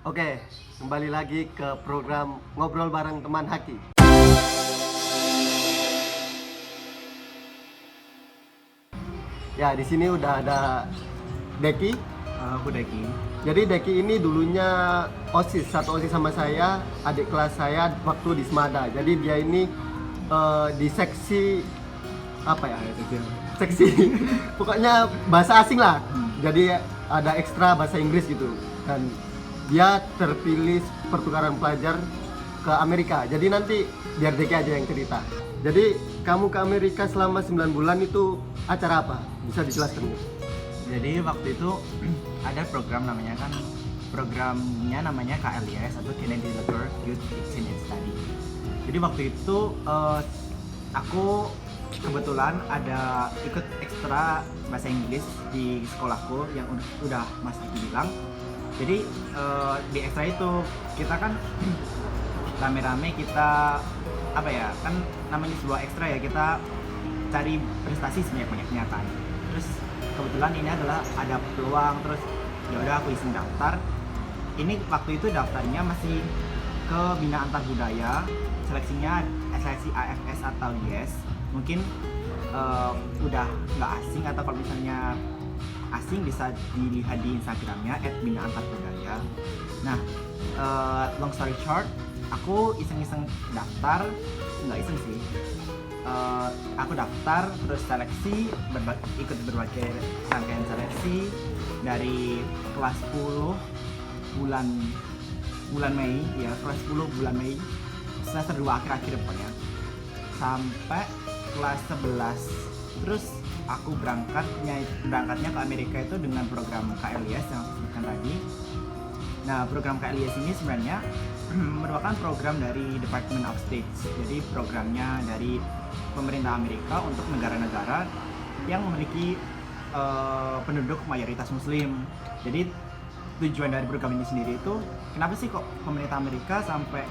Oke, kembali lagi ke program Ngobrol Bareng Teman Haki. Ya, di sini udah ada Deki. Aku Deki. Jadi Deki ini dulunya OSIS, satu OSIS sama saya, adik kelas saya waktu di Semada. Jadi dia ini di seksi apa ya? Seksi pokoknya bahasa asing lah. Jadi ada ekstra bahasa Inggris gitu. Dan dia terpilih pertukaran pelajar ke Amerika. Jadi nanti biar Deki aja yang cerita. Jadi kamu ke Amerika selama 9 bulan itu acara apa? Bisa dijelaskan nggak? Jadi waktu itu ada programnya namanya KLIS atau Kennedy Laker Youth Exchange and Study. Jadi waktu itu aku kebetulan ada ikut ekstra bahasa Inggris di sekolahku yang udah Mas Diki bilang. Jadi di ekstra itu kita kan rame-rame kita apa ya, kan namanya sebuah ekstra ya, kita cari prestasi sebanyak-banyaknya kan. Terus kebetulan ini adalah ada peluang, terus ya udah aku iseng daftar. Ini waktu itu daftarnya masih ke Bina Antar Budaya, seleksinya seleksi AFS atau YES. Mungkin udah nggak asing, atau kalau misalnya asing bisa dilihat di Instagramnya @binaantarbudaya. Nah, long story short, aku iseng-iseng daftar, nggak iseng sih. Aku daftar terus seleksi, ikut berbagai rangkaian seleksi dari kelas 10 bulan Mei ya, kelas 10 bulan Mei semester 2 akhir-akhir pokoknya sampai kelas 11. Terus aku berangkatnya ke Amerika itu dengan program KLIS yang aku sebutkan tadi. Nah, program KLIS ini sebenarnya merupakan program dari Department of State. Jadi programnya dari pemerintah Amerika untuk negara-negara yang memiliki penduduk mayoritas Muslim. Jadi tujuan dari program ini sendiri itu, kenapa sih kok pemerintah Amerika sampai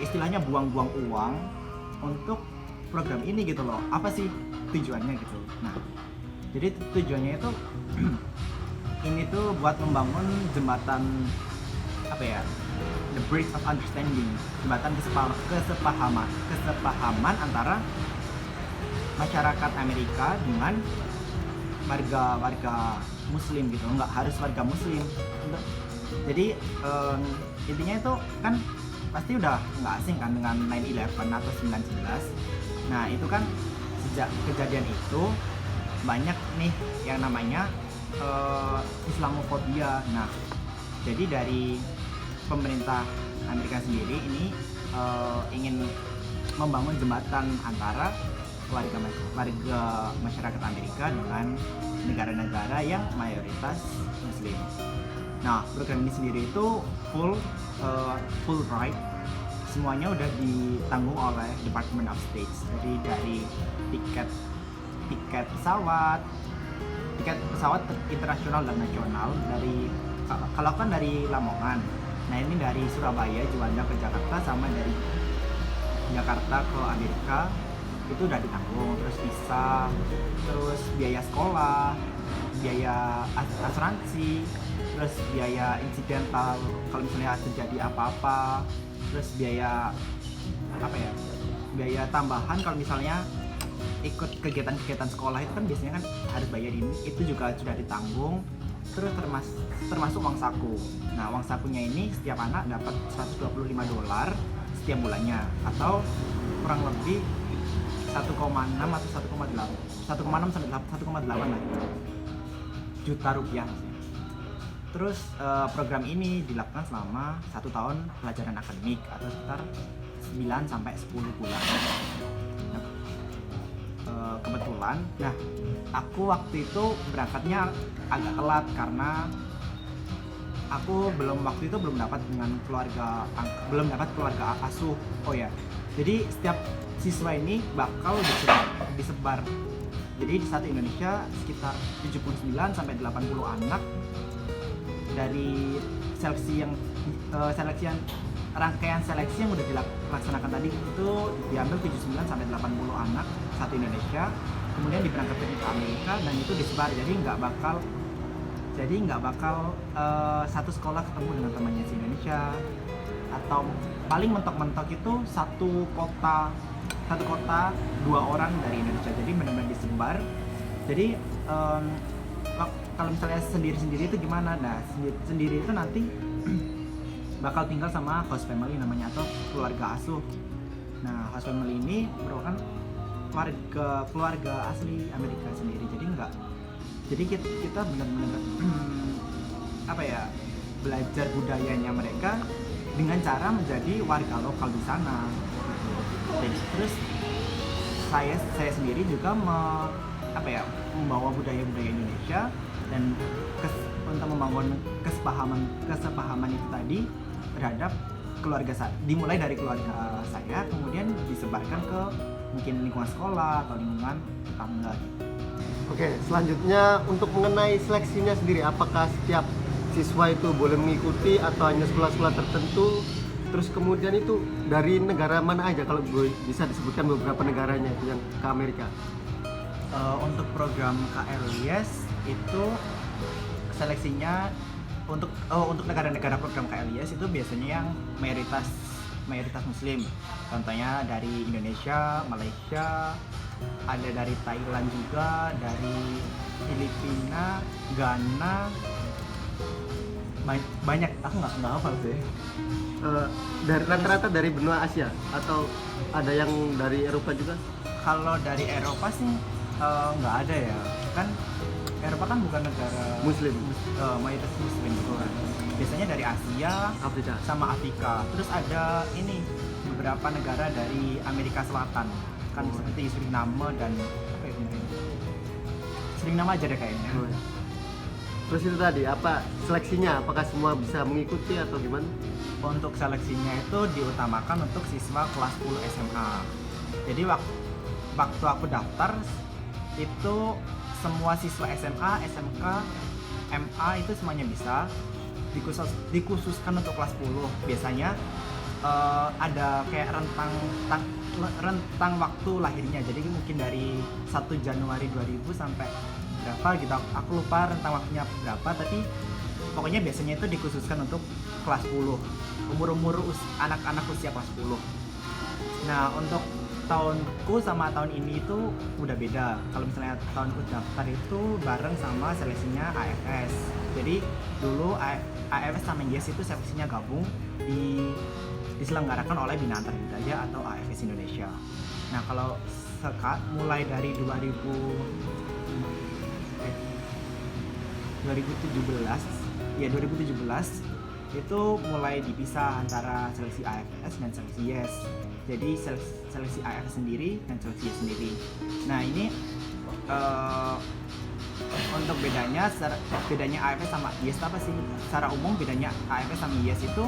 istilahnya buang-buang uang untuk program ini gitu loh? Apa sih tujuannya gitu? Nah, jadi tujuannya itu ini tuh buat membangun jembatan the bridge of understanding, jembatan kesepahaman antara masyarakat Amerika dengan warga Muslim gitu. Nggak harus warga Muslim. Jadi intinya itu kan pasti udah nggak asing kan dengan 9/11 atau 9/11. Nah, itu kan sejak kejadian itu banyak nih yang namanya Islamofobia. Nah, jadi dari pemerintah Amerika sendiri ini ingin membangun jembatan antara warga masyarakat Amerika dengan negara-negara yang mayoritas Muslim. Nah, program ini sendiri itu full ride, semuanya udah ditanggung oleh Department of State. Jadi dari tiket pesawat internasional dan nasional, kalau kan dari Lamongan. Nah, ini dari Surabaya, Juanda ke Jakarta, sama dari Jakarta ke Amerika itu udah ditanggung. Terus visa, terus biaya sekolah, biaya asuransi, terus biaya insidental kalau misalnya terjadi apa-apa, terus biaya tambahan kalau misalnya ikut kegiatan-kegiatan sekolah itu kan biasanya kan harus bayar, ini itu juga sudah ditanggung. Terus termasuk uang saku. Nah, uang sakunya ini setiap anak dapat $125 setiap bulannya, atau kurang lebih 1,6 atau 1,6 sampai 1,8 lah juta rupiah. Terus program ini dilakukan selama 1 tahun pelajaran akademik atau sekitar 9 sampai 10 bulan. Kebetulan, nah aku waktu itu berangkatnya agak telat karena aku waktu itu belum dapat keluarga asuh. Oh ya, jadi setiap siswa ini bakal disebar. Jadi di satu Indonesia sekitar 79 sampai 80 anak dari rangkaian seleksi yang udah dilaksanakan tadi itu diambil 79 sampai 80 anak satu Indonesia, kemudian diberangkatkan ke Amerika dan itu disebar. Jadi nggak bakal Jadi nggak bakal satu sekolah ketemu dengan temannya si Indonesia, atau paling mentok-mentok itu satu kota dua orang dari Indonesia. Jadi benar-benar disebar. Jadi kalau misalnya sendiri-sendiri itu gimana? Nah, sendiri itu nanti bakal tinggal sama host family namanya, atau keluarga asuh. Nah, host family ini merupakan keluarga asli Amerika sendiri. Jadi kita benar-benar belajar budayanya mereka dengan cara menjadi warga lokal di sana. Jadi terus saya sendiri juga membawa budaya-budaya Indonesia dan untuk membangun kesepahaman itu tadi terhadap keluarga saya, dimulai dari keluarga saya, kemudian disebarkan ke mungkin lingkungan sekolah atau lingkungan tetangga gitu. Oke, selanjutnya untuk mengenai seleksinya sendiri, apakah setiap siswa itu boleh mengikuti atau hanya sekolah-sekolah tertentu? Terus kemudian itu dari negara mana aja, kalau bisa disebutkan beberapa negaranya itu yang ke Amerika? Untuk program KLIS itu seleksinya untuk negara-negara program KLIS itu biasanya yang mayoritas Muslim. Contohnya dari Indonesia, Malaysia, ada dari Thailand juga, dari Filipina, Ghana, banyak. Aku nggak hafal sih. Dari rata-rata dari benua Asia atau ada yang dari Eropa juga? Kalau dari Eropa sih nggak ada ya, kan Eropa kan bukan negara Muslim. Mayoritas Muslim gitu kan. Biasanya dari Asia, Afrika sama Afrika. Terus ada ini beberapa negara dari Amerika Selatan, kan seperti Suriname dan apa ya kemarin? Suriname aja deh kayaknya. Terus itu tadi apa seleksinya? Apakah semua bisa mengikuti atau gimana? Untuk seleksinya itu diutamakan untuk siswa kelas 10 SMA. Jadi waktu aku daftar itu semua siswa SMA, SMK, MA itu semuanya bisa. Dikhususkan untuk kelas 10. Biasanya ada kayak rentang waktu lahirnya. Jadi mungkin dari 1 Januari 2000 sampai berapa gitu. Aku lupa rentang waktunya berapa, tapi pokoknya biasanya itu dikhususkan untuk kelas 10. Umur anak-anak usia kelas 10. Nah, untuk tahunku sama tahun ini itu udah beda. Kalau misalnya tahunku daftar itu bareng sama seleksinya AFS. Jadi dulu AFS sama YES itu seleksinya gabung diselenggarakan oleh Bina Antar Budaya atau AFS Indonesia. Nah, kalau mulai dari 2017 itu mulai dipisah antara seleksi AFS dan seleksi YES. Jadi seleksi AFS sendiri dan seleksi YES sendiri. Nah, ini untuk bedanya AFS sama YES apa sih? Secara umum bedanya AFS sama YES itu,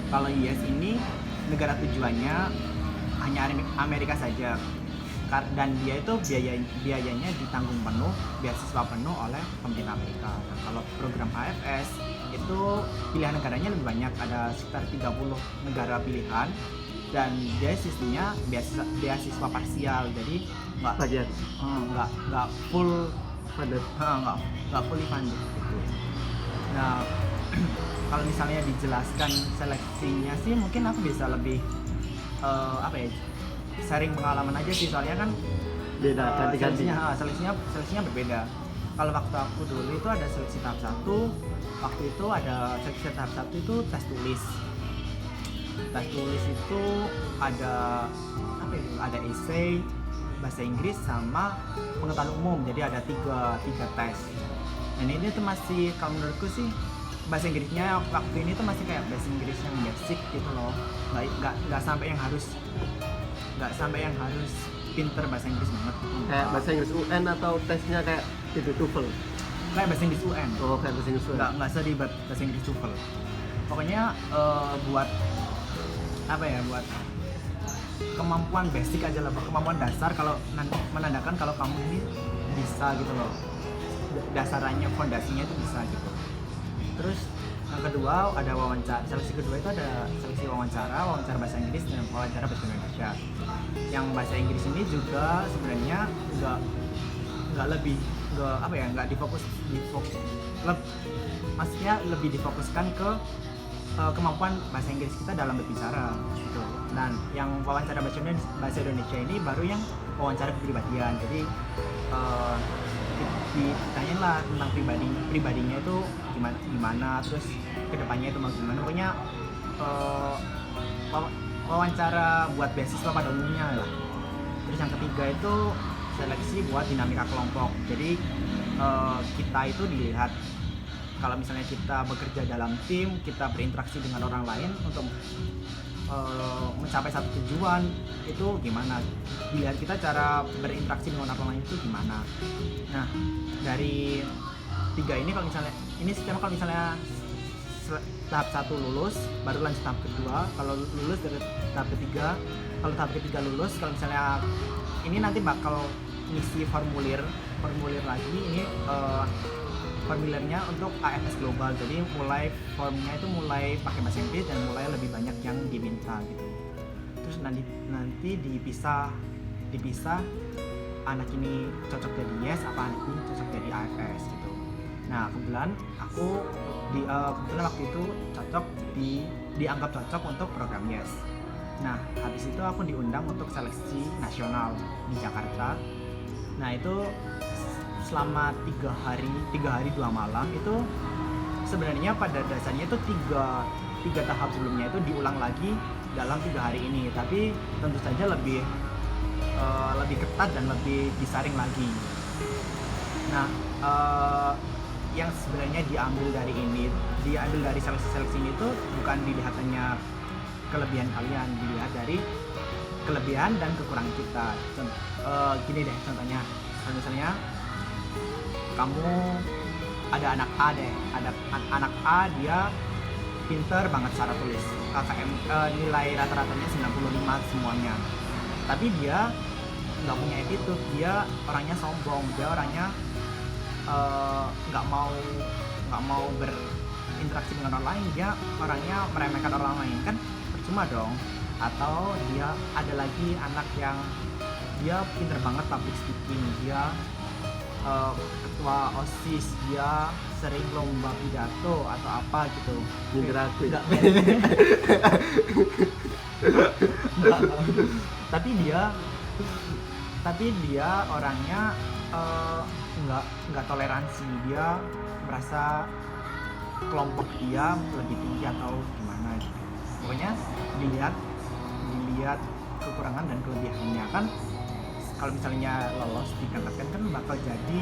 kalau YES ini negara tujuannya hanya Amerika saja, dan dia itu biayanya ditanggung penuh, beasiswa penuh oleh pemerintah Amerika. Nah, kalau program AFS itu pilihan negaranya lebih banyak, ada sekitar 30 negara pilihan, dan dia sistemnya beasiswa parsial, jadi nggak full funded, nggak fully funded gitu. Nah, kalau misalnya dijelaskan seleksinya sih, mungkin aku bisa lebih sharing pengalaman aja sih, soalnya kan beda ganti-ganti. Seleksinya berbeda. Kalau waktu aku dulu itu ada seleksi tahap 1. Waktu itu ada seleksi tahap 1 itu tes tulis. Tes tulis itu ada ada essay, bahasa Inggris, sama pengetahuan umum. Jadi ada tiga tes. Dan ini tuh masih, kalau menurutku sih, bahasa Inggrisnya waktu ini tuh masih kayak bahasa Inggris yang basic gitu loh. Nggak sampai yang harus pinter bahasa Inggris banget. Kayak bahasa Inggris UN atau tesnya kayak itu TOEFL? Kayak bahasa Inggris UN. Oh, kayak bahasa Inggris UN. Nggak seribet bahasa Inggris TOEFL. Pokoknya buat kemampuan basic aja lah, kemampuan dasar, kalau menandakan kalau kamu ini bisa gitu loh. Dasarnya, fondasinya itu bisa gitu. Terus yang kedua ada wawancara. Seleksi kedua itu ada seleksi wawancara bahasa Inggris dan wawancara bahasa Indonesia. Yang bahasa Inggris ini juga sebenarnya nggak lebih nggak maksudnya lebih difokuskan ke kemampuan bahasa Inggris kita dalam berbicara gitu. Dan yang wawancara bahasa Indonesia ini baru yang wawancara kepribadian. Jadi ditanyain lah tentang pribadinya itu gimana, terus kedepannya itu mau gimana. Pokoknya wawancara buat beasiswa pada umumnya lah. Terus yang ketiga itu seleksi buat dinamika kelompok. Jadi kita itu dilihat kalau misalnya kita bekerja dalam tim, kita berinteraksi dengan orang lain untuk mencapai satu tujuan itu gimana. Dilihat kita cara berinteraksi dengan orang lain itu gimana. Nah, dari tiga ini kalau misalnya tahap 1 lulus, baru lanjut tahap kedua. Kalau lulus dari tahap ketiga, kalau tahap ketiga lulus, kalau misalnya ini nanti bakal ngisi formulir lagi. Ini formulirnya untuk AFS Global, jadi formnya itu mulai pakai bahasa Inggris dan mulai lebih banyak yang diminta gitu. Terus nanti dipisah anak ini cocok jadi yes, apa anak ini cocok jadi AFS gitu. Nah kebetulan waktu itu dianggap cocok untuk program yes. Nah habis itu aku diundang untuk seleksi nasional di Jakarta. Nah itu selama 3 hari 2 malam itu sebenarnya pada dasarnya itu tiga tahap sebelumnya itu diulang lagi dalam 3 hari ini, tapi tentu saja lebih ketat dan lebih disaring lagi. Nah yang sebenarnya diambil dari seleksi ini itu bukan dilihat hanya kelebihan kalian, dilihat dari kelebihan dan kekurangan kita. Gini deh contohnya, misalnya kamu ada anak A deh, ada anak A dia pinter banget secara tulis, KKM nilai rata-ratanya 95 semuanya, tapi dia nggak punya attitude, dia orangnya sombong, dia orangnya nggak mau berinteraksi dengan orang lain, dia orangnya meremehkan orang lain, kan percuma dong. Atau dia ada lagi anak yang dia pinter banget public speaking, dia ketua OSIS, dia sering lomba pidato atau apa gitu. Nyindir aku ya? Tapi dia orangnya nggak toleransi, dia merasa kelompok dia lebih tinggi atau gimana gitu. Pokoknya dilihat kekurangan dan kelebihannya kan. Kalau misalnya lolos diberangkatkan kan bakal jadi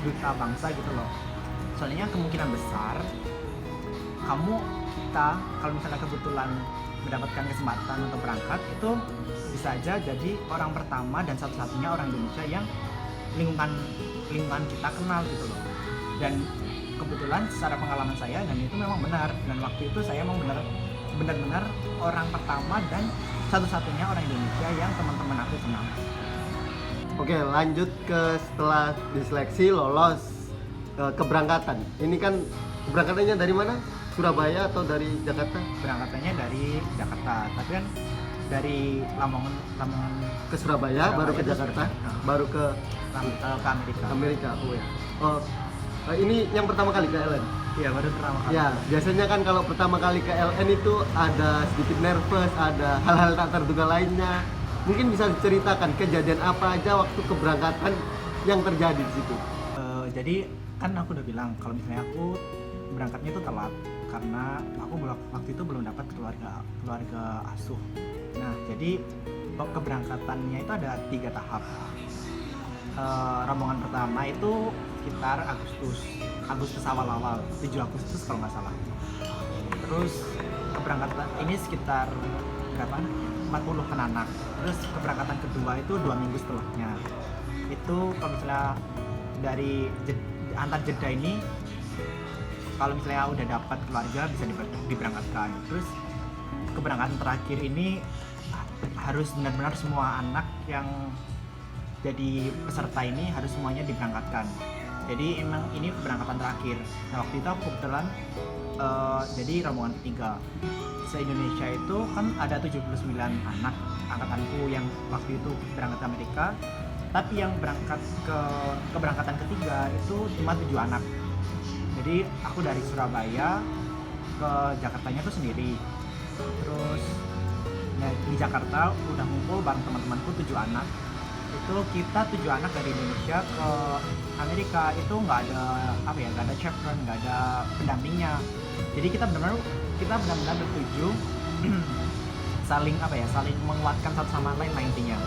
duta bangsa gitu loh. Soalnya kemungkinan besar kita kalau misalnya kebetulan mendapatkan kesempatan untuk berangkat itu bisa aja jadi orang pertama dan satu-satunya orang Indonesia yang lingkungan kita kenal gitu loh. Dan kebetulan secara pengalaman saya dan itu memang benar, dan waktu itu saya memang benar-benar orang pertama dan satu-satunya orang Indonesia yang teman-teman aku kenal. Oke, lanjut ke setelah diseleksi lolos keberangkatan. Ini kan keberangkatannya dari mana? Surabaya atau dari Jakarta? Berangkatannya dari Jakarta, tapi kan dari Lamongan ke Surabaya baru ke Jakarta, baru ke Amerika. Oh ya. Ini yang pertama kali ke LN? Iya, baru pertama kali. Ya, biasanya kan kalau pertama kali ke LN itu ada sedikit nervous, ada hal-hal tak terduga lainnya. Mungkin bisa diceritakan kejadian apa aja waktu keberangkatan yang terjadi di situ? Jadi kan aku udah bilang kalau misalnya aku berangkatnya itu telat karena aku waktu itu belum dapat keluarga asuh. Nah, jadi keberangkatannya itu ada 3 tahap. Rombongan pertama itu sekitar Agustus awal-awal, 7 Agustus kalau nggak salah. Terus keberangkatan ini sekitar 40 anak. Terus keberangkatan kedua itu 2 minggu setelahnya. Itu kalau misalnya dari antar jeda ini, kalau misalnya udah dapat keluarga bisa diberangkatkan. Terus keberangkatan terakhir ini harus benar-benar semua anak yang jadi peserta ini harus semuanya diberangkatkan. Jadi emang ini keberangkatan terakhir. Nah waktu itu aku kebetulan jadi rombongan ketiga. Se-Indonesia itu kan ada 79 anak angkatanku yang waktu itu berangkat ke Amerika. Tapi yang keberangkatan ketiga itu cuma 7 anak. Jadi aku dari Surabaya ke Jakartanya tuh sendiri. Terus ya, di Jakarta udah ngumpul bareng teman-temanku 7 anak. Itu kita 7 anak dari Indonesia ke Amerika, itu nggak ada chaperone, nggak ada pendampingnya. Jadi kita benar-benar bertujuh saling menguatkan satu sama lain lah intinya.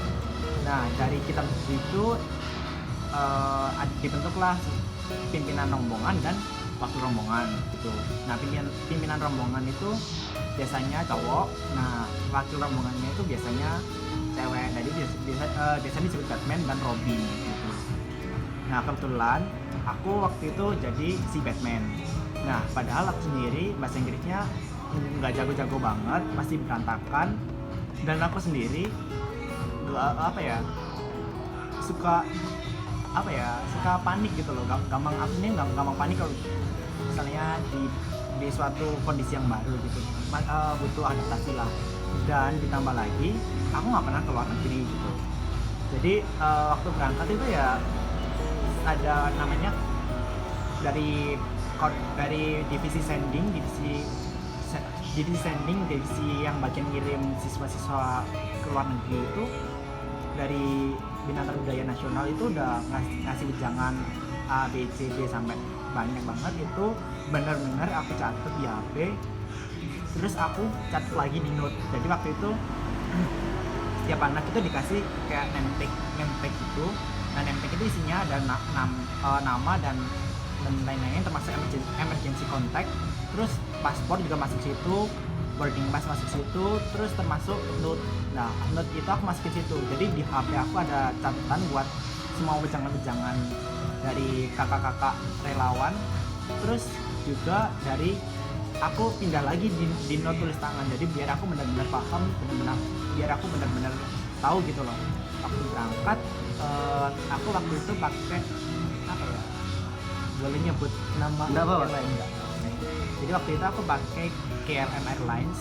Nah dari kita itu dibentuklah pimpinan rombongan dan wakil rombongan gitu. Nah pimpinan rombongan itu biasanya cowok, nah wakil rombongannya itu biasanya cewek. Jadi biasanya disebut Batman dan Robin gitu. Nah kebetulan aku waktu itu jadi si Batman. Nah padahal aku sendiri bahasa Inggrisnya nggak jago-jago banget, masih berantakan, dan aku sendiri suka panik gitu loh. Gampang panik kalau misalnya di suatu kondisi yang baru gitu, butuh adaptasi lah. Dan ditambah lagi aku nggak pernah keluar negeri gitu. Jadi waktu berangkat itu ya ada namanya dari divisi sending, divisi yang bagian ngirim siswa-siswa ke luar negeri itu dari Binatang Budaya Nasional itu udah ngasih wejangan A, B, C, D sampai banyak banget. Itu benar-benar aku catat di HP, terus aku catat lagi di note. Jadi waktu itu setiap anak itu dikasih kayak name tag gitu. Nah name tag itu isinya ada nama dan lain-lain, termasuk emergency contact. Terus paspor juga masuk situ, boarding pass masuk situ, terus termasuk note. Nah note itu aku masukin situ. Jadi di HP aku ada catatan buat semua wejangan-wejangan dari kakak-kakak relawan. Terus juga dari aku pindah lagi di note tulis tangan. Jadi biar aku benar-benar paham, biar aku benar-benar tahu gitu loh. Waktu berangkat aku waktu itu pakai boleh nyebut nama airline enggak? Jadi waktu itu aku pakai KLM Airlines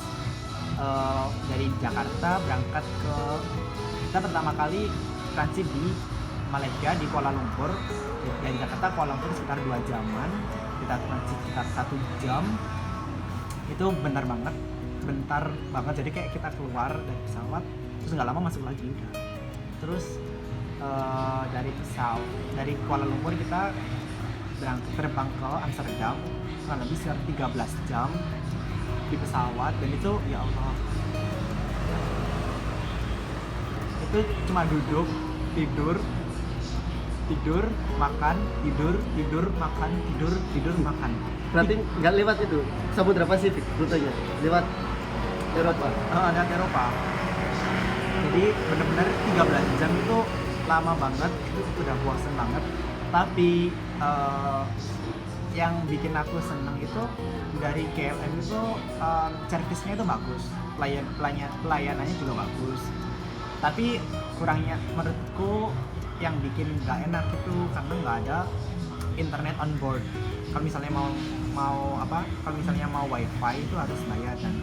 dari Jakarta berangkat kita pertama kali transit di Malaysia di Kuala Lumpur. Dari Jakarta Kuala Lumpur sekitar 2 jaman, kita transit sekitar 1 jam. Itu bentar banget, jadi kayak kita keluar dari pesawat terus nggak lama masuk lagi udah. Terus dari Kuala Lumpur kita terbang ke Amsterdam, kurang lebih sekitar 13 jam di pesawat. Dan itu ya Allah, itu cuma duduk, tidur makan, tidur makan, tidur makan. Berarti nggak lewat itu Samudra Pasifik rutenya, lewat Eropa. Ada Eropa. Jadi benar-benar 13 jam itu lama banget, itu udah bosan banget. Tapi yang bikin aku seneng itu dari KLM itu servisnya itu bagus, pelayanannya juga bagus. Tapi kurangnya menurutku yang bikin nggak enak itu karena nggak ada internet on board. Kalau misalnya kalau misalnya mau wifi itu harus bayar, dan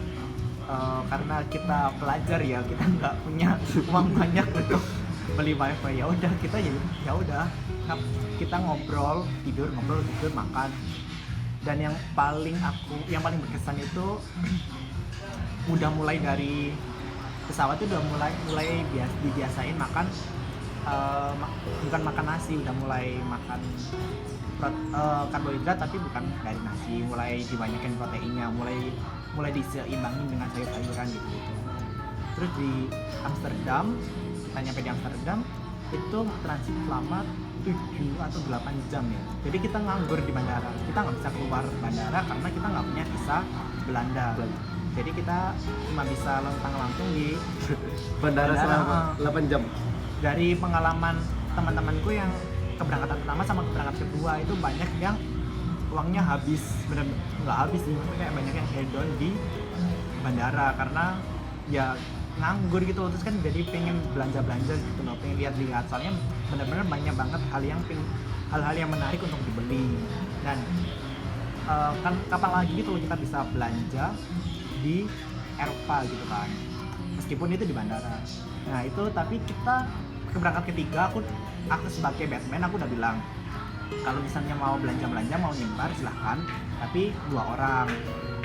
karena kita pelajar ya, kita nggak punya uang banyak untuk beli wifi. Ya udah kita ngobrol tidur makan. Dan yang paling berkesan itu udah mulai dari pesawat itu udah mulai dibiasain makan bukan makan nasi, udah mulai makan karbohidrat tapi bukan dari nasi, mulai dibanyakin proteinnya, mulai diseimbangin dengan sayur-sayuran gitu. Terus di Amsterdam, kita nyampe di Amsterdam itu transit selama 7 atau 8 jam ya. Jadi kita nganggur di bandara, kita nggak bisa keluar bandara karena kita nggak punya visa Belanda. Jadi kita cuma bisa lentang-lantung di bandara selama 8 jam. Dari pengalaman teman-temanku yang keberangkatan pertama sama keberangkatan kedua itu banyak yang uangnya habis, bener-bener nggak habis sih, kayak banyak yang hedon di bandara karena ya nganggur gitu. Terus kan jadi pengen belanja gitu loh, pengen lihat-lihat, soalnya benar-benar banyak banget hal-hal yang menarik untuk dibeli. Dan kan kapan lagi gitu kita bisa belanja di Eropa gitu kan, meskipun itu di bandara. Nah itu, tapi kita keberangkat ketiga aku aku sebagai Batman aku udah bilang kalau misalnya mau belanja mau nyebar silahkan, tapi 2 orang.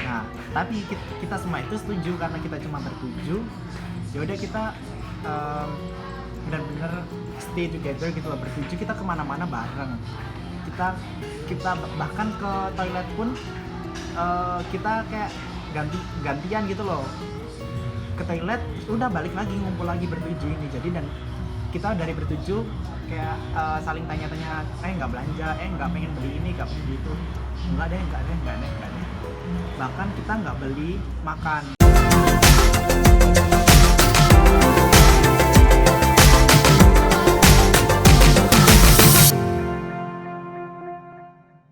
Nah tapi kita semua itu setuju karena kita cuma bertujuh, ya udah kita benar-benar stay together gitu loh, bertujuh kita kemana-mana bareng, kita bahkan ke toilet pun kita kayak gantian gitu loh ke toilet, udah balik lagi ngumpul lagi bertujuh ini. Jadi dan kita dari bertujuh kayak saling tanya-tanya, nggak belanja, nggak pengen beli ini, nggak pengen beli itu, nggak deh. Bahkan kita nggak beli makan